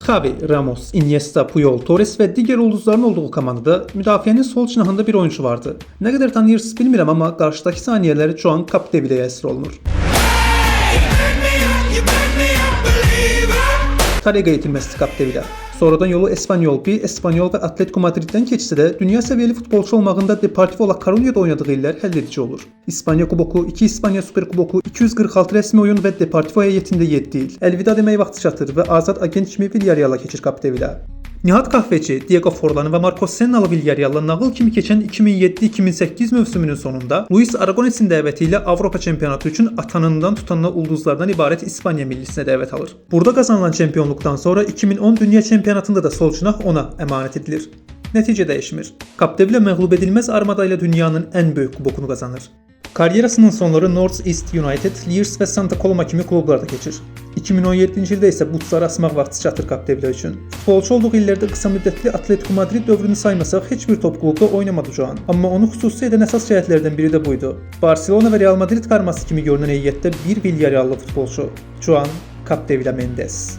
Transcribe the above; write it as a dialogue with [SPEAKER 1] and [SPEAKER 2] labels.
[SPEAKER 1] Xavi, Ramos, Iniesta, Puyol, Torres ve diğer ulduzların olduğu komandada müdafiənin sol cinahında bir oyuncu vardı. Ne kadar tanıyırsınız bilmirəm ama karşıdaki saniyeleri şu an Capdeviləyə əsir olunur. Tariqa yetirməsi Capdevila. Sonradan yolu Espanyol B, Espanyol ve Atletico Madrid'den keçsə də dünya seviyeli futbolçu olmağında Deportivo La Coruña'da oynadığı illər həll edici olur. İspanya Kuboku, 2 İspanya Süper Kuboku, 246 rəsmi oyun ve Deportivo heyətində 7 il. Elvida deməyi vaxtı çatır ve azad agent kimi Villarreal'a keçir Capdevila. Nihat Kahveci, Diego Forlan ve Marcos Sennalı Villarreal'la nağıl kimi keçən 2007-2008 mövsümünün sonunda Luis Aragonés'in dəvəti ilə Avropa çempionatı üçün atanından tutanına ulduzlardan ibarət İspanya millisinə dəvət alır. Burada qazanılan çempionluqdan sonra 2010 dünya çempionatında da sol cinah ona əmanət edilir. Nəticə dəyişmir. Capdevila məğlub edilməz armada ilə dünyanın ən böyük kubokunu qazanır. Kariyerasının sonları North East United, Leeds ve Santa Coloma kimi klublarda keçir. 2017-ci ildə isə butları asmaq vaxtı çatır Capdevila üçün. Futbolçu olduğu illərdə qısa müddətli Atletico Madrid dövrünü saymasaq heç bir top klubda oynamadı şu an. Amma onu xüsusi edən əsas cəhətlərdən biri də buydu. Barcelona ve Real Madrid karması kimi görünən heyətdə bir Villarreallı futbolçu. Şu an Capdevila Mendes.